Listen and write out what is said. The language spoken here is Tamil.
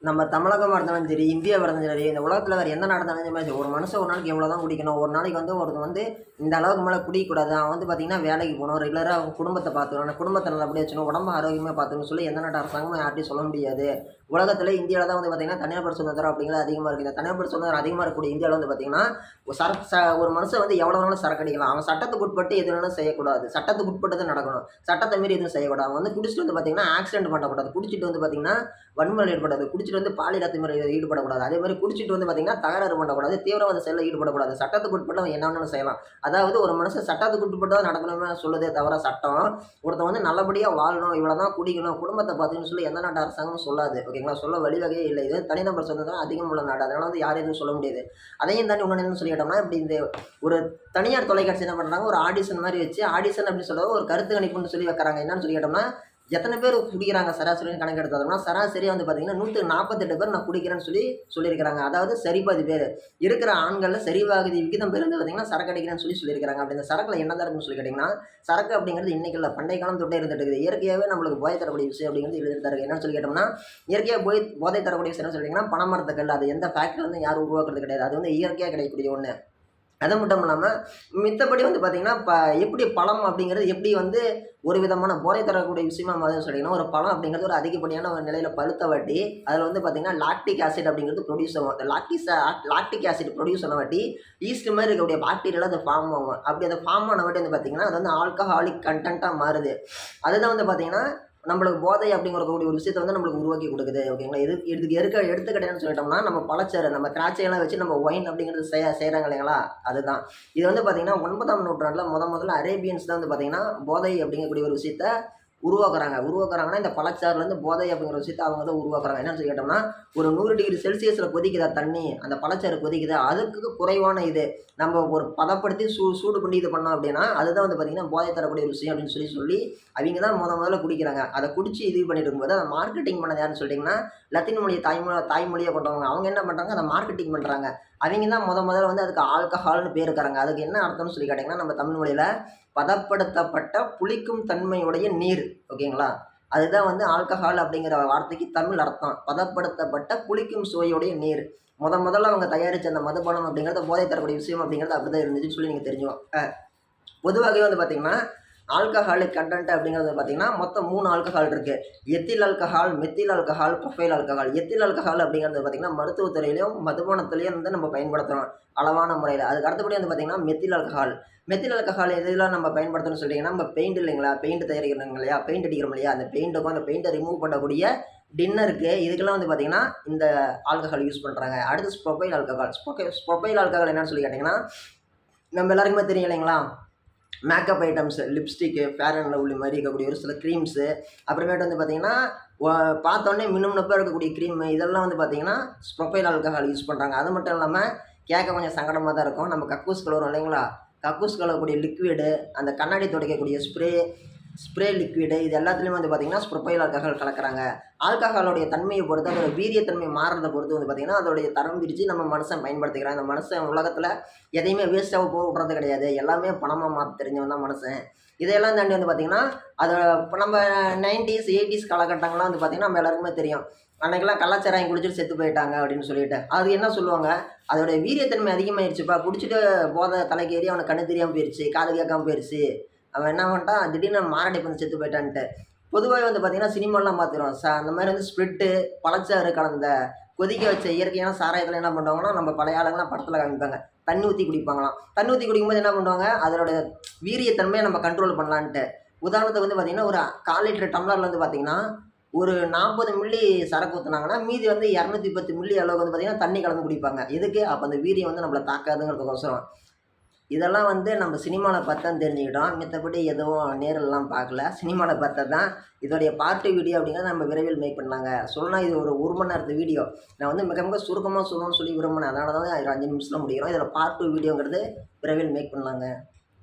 நம்ம தமிழகமாக இருந்தாலும் சரி, இந்தியாவாக இருந்தாலும் சரி, இந்த உலகத்தில் வேறு எந்த நாடு இருந்தாலும் சரி, ஒரு மனுஷன் ஒரு நாளைக்கு எவ்வளோ தான் குடிக்கணும், ஒரு நாளைக்கு வந்து ஒருத்தன் வந்து இந்த அளவுக்கு மேலே குடிக்கக்கூடாது, அவன் வந்து பார்த்திங்கன்னா வேலைக்கு போகணும், ரெகுலராக அவங்க குடும்பத்தை பார்த்துக்கணும், அந்த குடும்பத்தை நல்லபடியாக வச்சுக்கணும், உடம்பு ஆரோக்கியமாக பார்த்துக்கணும்னு சொல்லி எந்த நாட்டு அரசாங்கமும் யார்ட்டையும் சொல்ல முடியாது. உலகத்தில் இந்தியாவில் தான் வந்து பார்த்திங்கன்னா தனியார் சுதந்திரம் அப்படிங்கிறது அதிகமாக இருக்குது. இந்த தனியார் சுதந்திரம் அதிகமாக இருக்கக்கூடிய இந்தியாவில் வந்து பார்த்திங்கன்னா ஒரு மனுஷன் வந்து எவ்வளோ வேணாலும் சரக்கு அடிக்கலாம், அவன் சட்டத்துக்கு உட்பட்டு எது வேணாலும் செய்யக்கூடாது, சட்டத்துக்கு உட்பட்டு தான் நடக்கணும், சட்டத்தை மீறி எதுவும் செய்யக்கூடாது. அவன் வந்து குடிச்சிட்டு வந்து பார்த்திங்கன்னா ஆக்சிடென்ட் பண்ணக்கூடாது, குடிச்சிட்டு வந்து பார்த்திங்கன்னா வன்முறை ஏற்படாது, குடிச்சிட்டு வந்து பாலியல் அத்துமுறையில் ஈடுபடக்கூடாது, அதே மாதிரி குடிச்சிட்டு வந்து பார்த்திங்கன்னா தகராறு பண்ணக்கூடாது, தீவிரவாத செயலில் ஈடுபடக்கூடாது, சட்டத்துக்கு உட்பட்டு அவன் என்ன வேணாலும் செய்யலாம். அதாவது ஒரு மனுஷன் சட்டத்துக்கு உட்பட்டு தான் நடக்கணுமே சொல்லுதே தவிர சட்டம் ஒருத்தன் வந்து நல்லபடியாக வாழணும், இவ்வளோ தான் குடிக்கணும், குடும்பத்தை பார்த்துக்கணும்னு சொல்லி எந்த நாட்டு அரசாங்கமும் சொல்லாது. ஓகேங்களா, சொல்ல வழிவகையே இல்லை. இது தனிநபர் சுதந்திரம் அதிகம் உள்ள நாடு, அதனால் வந்து யாரும் எதுவும் சொல்ல முடியாது. அதையும் தாண்டி ஒன்று என்ன சொல்லிட்டோம்னா, இப்படி இந்த ஒரு தனியார் தொலைக்காட்சி என்ன பண்ணுறாங்க, ஒரு ஆடிஷன் மாதிரி வச்சு, ஆடிஷன் அப்படின்னு சொல்கிறது ஒரு கருத்து கணிப்புன்னு சொல்லி வைக்கிறாங்க. என்னன்னு சொல்லி கேட்டோம்னா, எத்தனை பேர் குடிக்கிறாங்க சராசரின்னு கணக்கு எடுத்தோம்னா சராசரியாக வந்து பார்த்தீங்கன்னா 148 பேர் நான் குடிக்கிறேன்னு சொல்லியிருக்கிறாங்க. அதாவது சரிபாதி பேர் இருக்கிற ஆண்களில் சரிபாதி விகிதம் பேர் வந்து பார்த்தீங்கன்னா சரக்கு அடிக்கிறேன்னு சொல்லியிருக்கிறாங்க. அப்படி இந்த சரக்கில் என்ன தான் இருக்குன்னு சொல்லி கேட்டிங்கன்னா, சரக்கு அப்படிங்கிறது இன்றைக்கி இல்லை, பண்டைய காலம் தொட்டே இருந்துட்டு இருக்குது. இயற்கையாகவே நம்மளுக்கு போதை தரக்கூடிய விஷயம் அப்படிங்கிறது இருந்துட்டு இருக்குது. என்னன்னு சொல்லி கேட்டோம்னா, இயற்கையாக போதை தரக்கூடிய விஷயம் என்ன சொல்லிங்கன்னா பனைமரத்துக்கள், அது எந்த ஃபேக்ட்ரி வந்து யாரும் உருவாக்குறது கிடையாது, அது வந்து இயற்கையாக கிடைக்கக்கூடிய ஒன்று. அது மட்டும் இல்லாமல் மித்தபடி வந்து பார்த்திங்கன்னா எப்படி பழம் அப்படிங்கிறது எப்படி வந்து ஒரு விதமான போதை தரக்கூடிய விஷயமா மாதிரி சொல்லிங்கன்னா, ஒரு பழம் அப்படிங்கிறது ஒரு அதிகப்படியான ஒரு நிலையில் பழுத்த வாட்டி அதில் வந்து பார்த்திங்கன்னா லாக்டிக் ஆசிட் அப்படிங்கிறது ப்ரொடியூஸ் ஆகும். அந்த லாக்டிக் ஆசிட் ப்ரொடியூஸ் ஆன வாட்டி ஈஸ்ட் மாதிரி இருக்கக்கூடிய பாக்டீரியாவில் அது ஃபார்ம் ஆகும். அப்படி அதை ஃபார்ம் ஆன வாட்டி வந்து பார்த்திங்கன்னா அது வந்து ஆல்கஹாலிக் கண்டென்ட்டாக மாறுது. அதுதான் வந்து பார்த்திங்கன்னா நம்மளுக்கு போதை அப்படிங்கக்கூடிய ஒரு விஷயத்தை வந்து நம்மளுக்கு உருவாக்கி கொடுக்குது. ஓகேங்களா, இதுக்கு எடுத்துக்கிட்டேன்னு சொல்லிட்டோம்னா, நம்ம பழச்சாறு, நம்ம திராட்சையெல்லாம் வச்சு நம்ம ஒயின் அப்படிங்கிறது செய்கிறாங்க இல்லைங்களா, அதுதான். இது வந்து பார்த்திங்கன்னா 9ஆம் நூற்றாண்டில் முதல்ல அரேபியன்ஸ் தான் வந்து பார்த்திங்கன்னா போதை அப்படிங்கக்கூடிய ஒரு விஷயத்தை உருவாக்குறாங்கன்னா இந்த பழச்சாறுலேருந்து போதை அப்படிங்கிற விஷயத்தை அவங்க தான் உருவாக்குறாங்க. என்னன்னு சொல்லி கேட்டோம்னா, ஒரு 100 டிகிரி செல்சியஸில் கொதிக்குதா தண்ணி, அந்த பழச்சாறு கொதிக்குதா, அதுக்கு குறைவான இது நம்ம ஒரு பதப்படுத்தி சூடு பண்ணி இது பண்ணோம் அப்படின்னா அதுதான் வந்து பார்த்திங்கன்னா போதை தரக்கூடிய ஒரு விஷயம் அப்படின்னு சொல்லி அவங்க தான் முதல்ல குடிக்கிறாங்க. அதை குடிச்சு இது பண்ணிட்டு இருக்கும்போது அதை மார்க்கெட்டிங் பண்ணது யாருன்னு சொல்லிட்டிங்கன்னா, லத்தீன் மொழியை தாய்மொழியை கொண்டவங்க. அவங்க என்ன பண்ணுறாங்க, அதை மார்க்கெட்டிங் பண்ணுறாங்க. அவங்க தான் முதல்ல வந்து அதுக்கு ஆல்கஹால்னு பேர் இருக்கிறாங்க. அதுக்கு என்ன அர்த்தம்னு சொல்லி கேட்டிங்கன்னா, நம்ம தமிழ் மொழியில் பதப்படுத்தப்பட்ட புளிக்கும் தன்மையுடைய நீர். ஓகேங்களா, அதுதான் வந்து ஆல்கஹால் அப்படிங்கிற வார்த்தைக்கு தமிழ் அர்த்தம். பதப்படுத்தப்பட்ட புளிக்கும் சுவையுடைய நீர். முதல்ல அவங்க தயாரித்த அந்த மதுபானம் அப்படிங்கிறது போதை தரக்கூடிய விஷயம் அப்படிங்கிறது அப்படி தான் இருந்துச்சுன்னு சொல்லி நீங்கள் தெரிஞ்சுக்கோங்க. பொதுவாகவே வந்து பார்த்திங்கன்னா ஆல்கஹாலிக் கண்டென்ட் அப்படிங்கிறது பார்த்திங்கன்னா மொத்தம் 3 ஆல்கஹால் இருக்குது. Ethyl alcohol, methyl alcohol, profile alcohol. Ethyl alcohol அப்படிங்கிறது பார்த்திங்கன்னா மருத்துவத்துறையிலையும் மதுபானத்துலேயும் வந்து நம்ம பயன்படுத்துகிறோம் அளவான முறையில். அதுக்கு அடுத்தபடி வந்து பார்த்திங்கன்னா மெத்தில் ஆல்கஹால். மெத்தில் ஆல்கஹால் எதெல்லாம் நம்ம பயன்படுத்தணும்னு சொல்லிட்டிங்கன்னா, நம்ம பெயிண்ட் இல்லைங்களா, பெயிண்ட் தயாரிக்கிறோம் இல்லையா, பெயிண்ட் அடிக்கிறோம் இல்லையா, அந்த பெயிண்ட்டுக்கும் அந்த பெயிண்ட்டை ரிமூவ் பண்ணக்கூடிய டின்னருக்கு இதுக்கெல்லாம் வந்து பார்த்திங்கன்னா இந்த ஆல்கஹால் யூஸ் பண்ணுறாங்க. அடுத்து ப்ரொஃபைல் ஆல்கஹால். ப்ரொஃபைல் ஆல்கஹால் என்னன்னு சொல்லி கேட்டிங்கன்னா, நம்ம எல்லாருக்குமே தெரியும் இல்லைங்களா, makeup items, lipstick, Fair and Lovely மாதிரி இருக்கக்கூடிய ஒரு சில க்ரீம்ஸு, அப்புறமேட்டு வந்து பார்த்திங்கன்னா பார்த்தோன்னே மினுமினப்பாக இருக்கக்கூடிய க்ரீமு, இதெல்லாம் வந்து பார்த்திங்கன்னா ப்ரொஃபைல் ஆல்கஹால் யூஸ் பண்ணுறாங்க. அது மட்டும் இல்லாமல் கேட்க கொஞ்சம் சங்கடமாக தான் இருக்கும், நம்ம கக்கூஸ் கலவரம் இல்லைங்களா, கக்கூஸ் கலவக்கூடிய லிக்விடு, அந்த கண்ணாடி துடைக்கக்கூடிய ஸ்ப்ரே லிக்விடு, இது எல்லாத்துலேயும் வந்து பார்த்திங்கன்னா ப்ரொஃபைல் ஆல்கஹால் கலக்கிறாங்க. ஆல்கஹாலோடைய தன்மையை பொறுத்து, அதோட வீரியத்தன்மை மாறுறதை பொறுத்து வந்து பார்த்திங்கன்னா அதோடைய தரம் பிரித்து நம்ம மனுஷன் பயன்படுத்திக்கிறான். இந்த மனுஷன் உலகத்தில் எதையுமே வேஸ்ட்டாக போக விட்றது கிடையாது, எல்லாமே பணமாக மாற்ற தெரிஞ்சவன் தான் மனுஷன். இதையெல்லாம் தாண்டி வந்து பார்த்திங்கன்னா அதை இப்போ நம்ம 90s 80s காலகட்டங்கள்லாம் வந்து பார்த்திங்கன்னா நம்ம எல்லாருக்குமே தெரியும். அன்றைக்கெல்லாம் கள்ளச்சாராயம் குடிச்சிட்டு செத்து போயிட்டாங்க அப்படின்னு சொல்லிட்டு அது என்ன சொல்லுவாங்க, அதோடைய வீரியத்தன்மை அதிகமாகிடுச்சுப்பா, குடிச்சிட்டு போதை தலைக்கேறி அவனுக்கு கண்ணு தெரியாமல் போயிடுச்சு, காது கேட்காமல் போயிடுச்சு, அவன் என்ன பண்ணிட்டான் திடீர்னு மாரடை வந்து செத்து போயிட்டான்ட்டு. பொதுவாக வந்து பார்த்திங்கன்னா சினிமாலாம் பார்த்துருவோம், அந்த மாதிரி வந்து ஸ்ப்ரிட்டு பழச்சாறு கலந்த கொதிக்க வச்ச இயற்கையான சாராயத்தில் என்ன பண்ணுவாங்கன்னா, நம்ம பழைய ஆளுங்களாம் படத்தில் காமிப்பாங்க, தண்ணி ஊற்றி குடிப்பாங்களாம். தண்ணி ஊற்றி குடிக்கும்போது என்ன பண்ணுவாங்க, அதோட வீரியத்தன்மையை நம்ம கண்ட்ரோல் பண்ணலான்ட்டு. உதாரணத்துக்கு வந்து பார்த்திங்கன்னா ஒரு 1/4 லிட்டர் டம்ளரில் வந்து பார்த்திங்கன்னா ஒரு 40 மில்லி சரக்கு ஊற்றுனாங்கன்னா மீதி வந்து 210 மில்லி அளவுக்கு வந்து பார்த்திங்கன்னா தண்ணி கலந்து குடிப்பாங்க. எதுக்கு, அப்போ அந்த வீரியம் வந்து நம்மளை தாக்காதுங்கிறதுக்கோசரம். இதெல்லாம் வந்து நம்ம சினிமாவில் பார்த்து தான் தெரிஞ்சுக்கிட்டோம், மற்றபடி எதுவும் நேரில்லாம் பார்க்கல, சினிமாவில் பார்த்தா தான். இதோடைய பார்ட் வீடியோ அப்படிங்கிறத நம்ம விரைவில் மேக் பண்ணாங்க. சொல்லலாம் இது ஒரு மணி நேரத்து வீடியோ, நான் வந்து மிக சுருக்கமாக சொல்லணும்னு சொல்லி விரும்பினேன், அதனால தான் 5 நிமிஷத்தில் முடிக்கிறோம். இதில் பார்ட் 2 வீடியோங்கிறது விரைவில் மேக் பண்ணலாங்க.